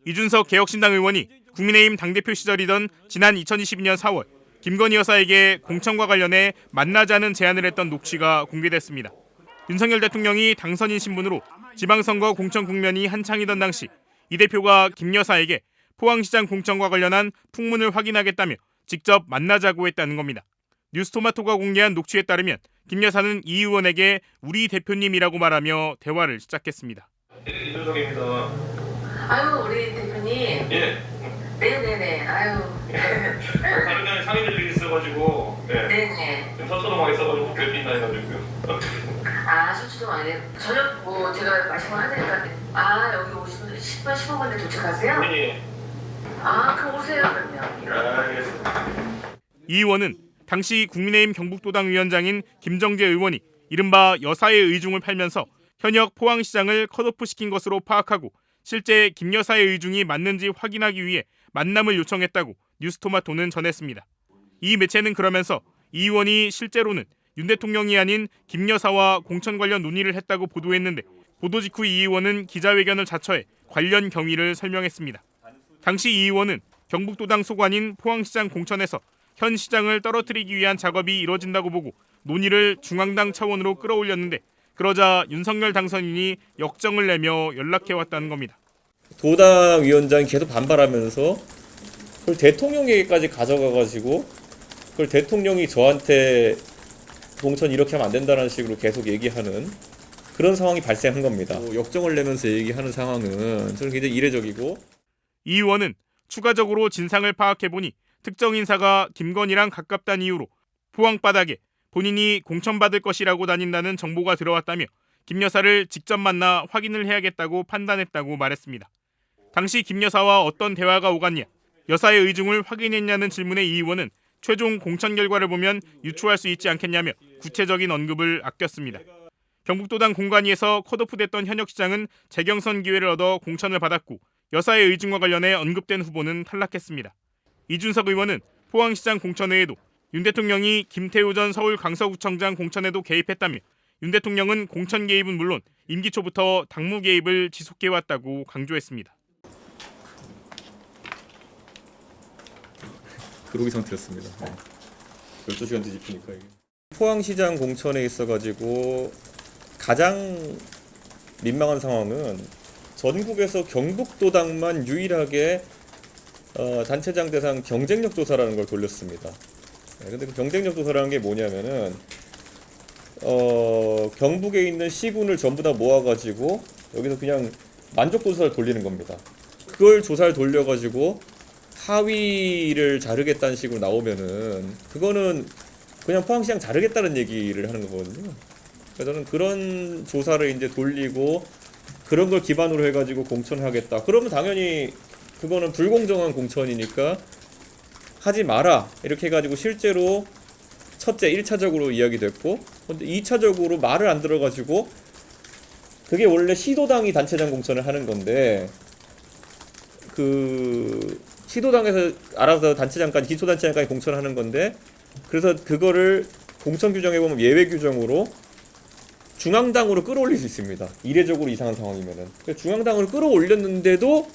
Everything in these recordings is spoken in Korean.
이준석 개혁신당 의원이 국민의힘 당대표 시절이던 지난 2022년 4월 김건희 여사에게 공천과 관련해 만나자는 제안을 했던 녹취가 공개됐습니다. 윤석열 대통령이 당선인 신분으로 지방선거 공천 국면이 한창이던 당시 이 대표가 김 여사에게 포항시장 공천과 관련한 풍문을 확인하겠다며 직접 만나자고 했다는 겁니다. 뉴스토마토가 공개한 녹취에 따르면 김 여사는 이 의원에게 우리 대표님이라고 말하며 대화를 시작했습니다. 이준석입니다. 아유 우리 대표님. 예. 네네네. 아유. 다른 장에 상의될 일이 있어가지고. 예. 네네. 지금 서초동에 있어가지고 뵐수 있나 해가지고요. 아 서초동 안에 저녁 뭐 제가 말씀을 하니까 여기 오시면 10분 15분에 도착하세요? 예. 그럼 오세요 그럼요. 알겠습니다. 이 의원은 당시 국민의힘 경북도당 위원장인 김정재 의원이 이른바 여사의 의중을 팔면서 현역 포항시장을 컷오프시킨 것으로 파악하고 실제 김 여사의 의중이 맞는지 확인하기 위해 만남을 요청했다고 뉴스토마토는 전했습니다. 이 매체는 그러면서 이 의원이 실제로는 윤 대통령이 아닌 김 여사와 공천 관련 논의를 했다고 보도했는데 보도 직후 이 의원은 기자회견을 자처해 관련 경위를 설명했습니다. 당시 이 의원은 경북도당 소관인 포항시장 공천에서 현 시장을 떨어뜨리기 위한 작업이 이뤄진다고 보고 논의를 중앙당 차원으로 끌어올렸는데 그러자 윤석열 당선인이 역정을 내며 연락해왔다는 겁니다. 도당 위원장이 계속 반발하면서 그걸 대통령에게까지 가져가가지고 그걸 대통령이 저한테 공천 이렇게 하면 안 된다는 식으로 계속 얘기하는 그런 상황이 발생한 겁니다. 역정을 내면서 얘기하는 상황은 저는 굉장히 이례적이고 이 의원은 추가적으로 진상을 파악해보니 특정 인사가 김건희랑 가깝다는 이유로 포항 바닥에 본인이 공천받을 것이라고 다닌다는 정보가 들어왔다며 김 여사를 직접 만나 확인을 해야겠다고 판단했다고 말했습니다. 당시 김 여사와 어떤 대화가 오갔냐, 여사의 의중을 확인했냐는 질문에 이 의원은 최종 공천 결과를 보면 유추할 수 있지 않겠냐며 구체적인 언급을 아꼈습니다. 경북도당 공관위에서 컷오프됐던 현역 시장은 재경선 기회를 얻어 공천을 받았고 여사의 의중과 관련해 언급된 후보는 탈락했습니다. 이준석 의원은 포항시장 공천 외에도 윤 대통령이 김태우 전 서울 강서구청장 공천에도 개입했다며 윤 대통령은 공천 개입은 물론 임기 초부터 당무 개입을 지속해왔다고 강조했습니다. 그러기 상태였습니다. 12시간 뒤집히니까 이게. 포항시장 공천에 있어가지고 가장 민망한 상황은 전국에서 경북도당만 유일하게 단체장 대상 경쟁력 조사라는 걸 돌렸습니다. 근데 그 경쟁력 조사라는 게 뭐냐면은 경북에 있는 시군을 전부 다 모아가지고 여기서 그냥 만족도 조사를 돌리는 겁니다. 그걸 조사를 돌려가지고 하위를 자르겠다는 식으로 나오면은 그거는 그냥 포항시장 자르겠다는 얘기를 하는 거거든요. 그래서 저는 그런 조사를 이제 돌리고 그런 걸 기반으로 해가지고 공천하겠다. 그러면 당연히 그거는 불공정한 공천이니까 하지 마라. 이렇게 해가지고 실제로 첫째 1차적으로 이야기됐고 근데 2차적으로 말을 안 들어가지고 그게 원래 시도당이 단체장 공천을 하는 건데 그 시도당에서 알아서 단체장까지 기초단체장까지 공천하는 건데 그래서 그거를 공천 규정에 보면 예외 규정으로 중앙당으로 끌어올릴 수 있습니다. 이례적으로 이상한 상황이면은 중앙당으로 끌어올렸는데도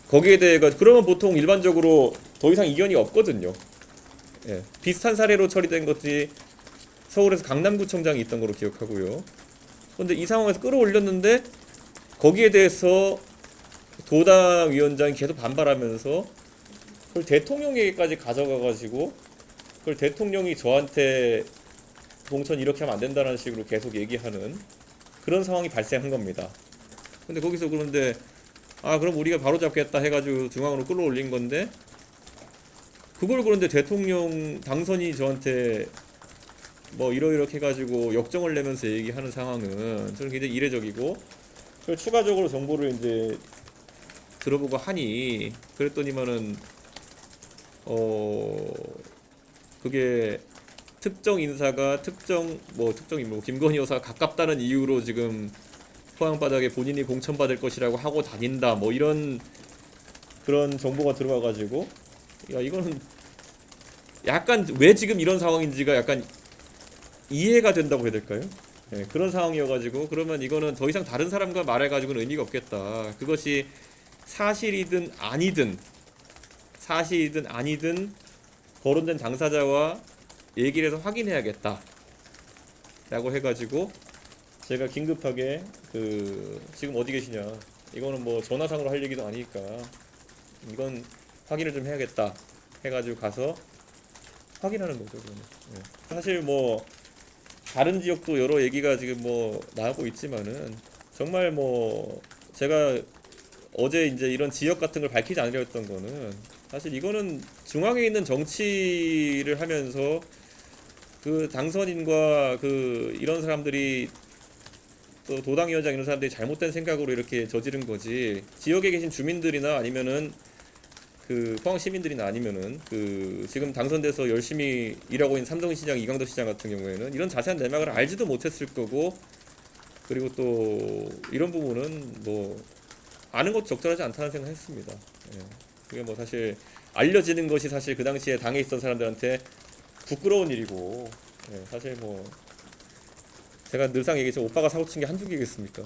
거기에 대해 그러면 보통 일반적으로 더 이상 이견이 없거든요. 예, 비슷한 사례로 처리된 것이 서울에서 강남구청장이 있던 거로 기억하고요. 그런데 이 상황에서 끌어올렸는데 거기에 대해서 도당 위원장이 계속 반발하면서 그걸 대통령에게까지 가져가가지고 그걸 대통령이 저한테 공천 이렇게 하면 안 된다는 식으로 계속 얘기하는 그런 상황이 발생한 겁니다. 근데 거기서 그런데 그럼 우리가 바로 잡겠다 해가지고 중앙으로 끌어올린 건데 그걸 그런데 대통령 당선이 저한테 뭐 이러이렇게 해가지고 역정을 내면서 얘기하는 상황은 저는 굉장히 이례적이고 그걸 추가적으로 정보를 이제 들어보고 하니 그랬더니만은 그게 특정 인사가 특정 인물 김건희 여사가 가깝다는 이유로 지금 포항 바닥에 본인이 공천받을 것이라고 하고 다닌다 뭐 이런 그런 정보가 들어와가지고 야 이거는 약간 왜 지금 이런 상황인지가 약간 이해가 된다고 해야 될까요? 네, 그런 상황이어가지고 그러면 이거는 더 이상 다른 사람과 말해가지고는 의미가 없겠다. 그것이 사실이든 아니든 거론된 당사자와 얘기를 해서 확인해야겠다 라고 해가지고 제가 긴급하게 지금 어디 계시냐, 이거는 뭐 전화상으로 할 얘기도 아니니까 이건 확인을 좀 해야겠다 해가지고 가서 확인하는 거죠. 그러면. 사실 뭐 다른 지역도 여러 얘기가 지금 뭐 나오고 있지만은 정말 뭐 제가 어제 이제 이런 지역 같은 걸 밝히지 않으려 했던 거는 사실 이거는 중앙에 있는 정치를 하면서 그 당선인과 이런 사람들이 또 도당위원장 이런 사람들이 잘못된 생각으로 이렇게 저지른 거지, 지역에 계신 주민들이나 아니면은 포항 시민들이나 아니면은 지금 당선돼서 열심히 일하고 있는 삼성시장, 이강덕 시장 같은 경우에는 이런 자세한 내막을 알지도 못했을 거고, 그리고 또 이런 부분은 뭐 아는 것도 적절하지 않다는 생각했습니다. 그게 뭐 사실 알려지는 것이 사실 그 당시에 당에 있던 사람들한테 부끄러운 일이고, 사실 뭐 제가 늘상 얘기했죠. 오빠가 사고 친 게 한두 개겠습니까?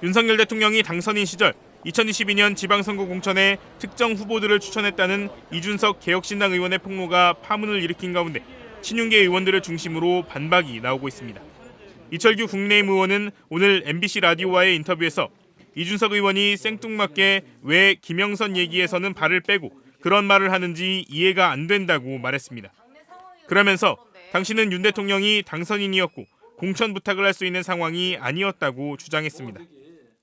윤석열 대통령이 당선인 시절 2022년 지방선거 공천에 특정 후보들을 추천했다는 이준석 개혁신당 의원의 폭로가 파문을 일으킨 가운데 친윤계 의원들을 중심으로 반박이 나오고 있습니다. 이철규 국민의힘 의원은 오늘 MBC 라디오와의 인터뷰에서 이준석 의원이 생뚱맞게 왜 김영선 얘기에서는 발을 빼고 그런 말을 하는지 이해가 안 된다고 말했습니다. 그러면서 당신은 윤 대통령이 당선인이었고 공천 부탁을 할 수 있는 상황이 아니었다고 주장했습니다.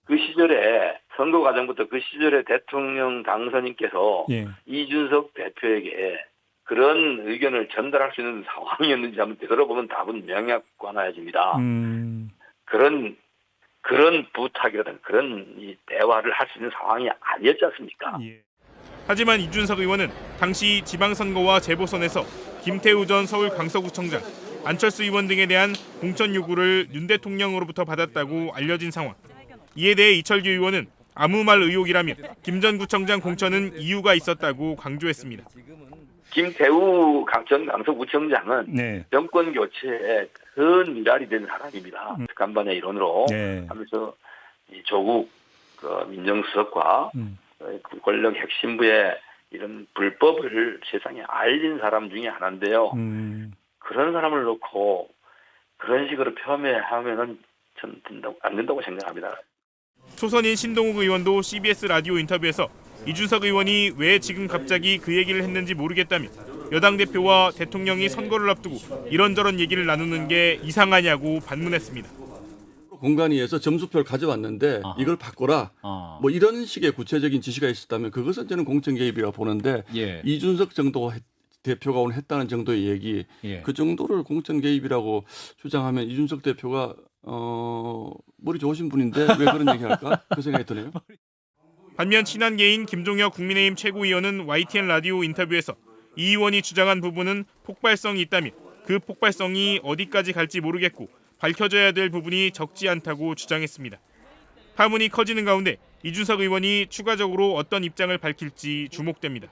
그 시절에 선거 과정부터 그 시절에 대통령 당선인께서 이준석 대표에게 그런 의견을 전달할 수 있는 상황이었는지 한번 들어보면 답은 명약관화해집니다. 그런 부탁이라든가 그런 이 대화를 할 수 있는 상황이 아니었지 않습니까? 하지만 이준석 의원은 당시 지방선거와 재보선에서 김태우 전 서울 강서구청장, 안철수 의원 등에 대한 공천 요구를 윤 대통령으로부터 받았다고 알려진 상황. 이에 대해 이철규 의원은 아무 말 의혹이라며 김 전 구청장 공천은 이유가 있었다고 강조했습니다. 김태우 전 강서구청장은 정권 교체에 큰 미랄이 된 사람입니다. 간반의 일원으로 하면서 이 조국 민정수석과 권력 핵심부의 이런 불법을 세상에 알린 사람 중에 하나인데요. 그런 사람을 놓고 그런 식으로 폄훼하면은 전 안 된다고 생각합니다. 초선인 신동욱 의원도 CBS 라디오 인터뷰에서 이준석 의원이 왜 지금 갑자기 그 얘기를 했는지 모르겠다며 여당 대표와 대통령이 선거를 앞두고 이런저런 얘기를 나누는 게 이상하냐고 반문했습니다. 공간위에서 점수표를 가져왔는데 이걸 바꿔라. 뭐 이런 식의 구체적인 지시가 있었다면 그것은 저는 공천 개입이라고 보는데 이준석 정도 대표가 오늘 했다는 정도의 얘기, 그 정도를 공천 개입이라고 주장하면 이준석 대표가 머리 좋으신 분인데 왜 그런 얘기할까? 그 생각이 드네요. 반면 친한계인 김종혁 국민의힘 최고위원은 YTN 라디오 인터뷰에서 이 의원이 주장한 부분은 폭발성이 있다며 그 폭발성이 어디까지 갈지 모르겠고 밝혀져야 될 부분이 적지 않다고 주장했습니다. 파문이 커지는 가운데 이준석 의원이 추가적으로 어떤 입장을 밝힐지 주목됩니다.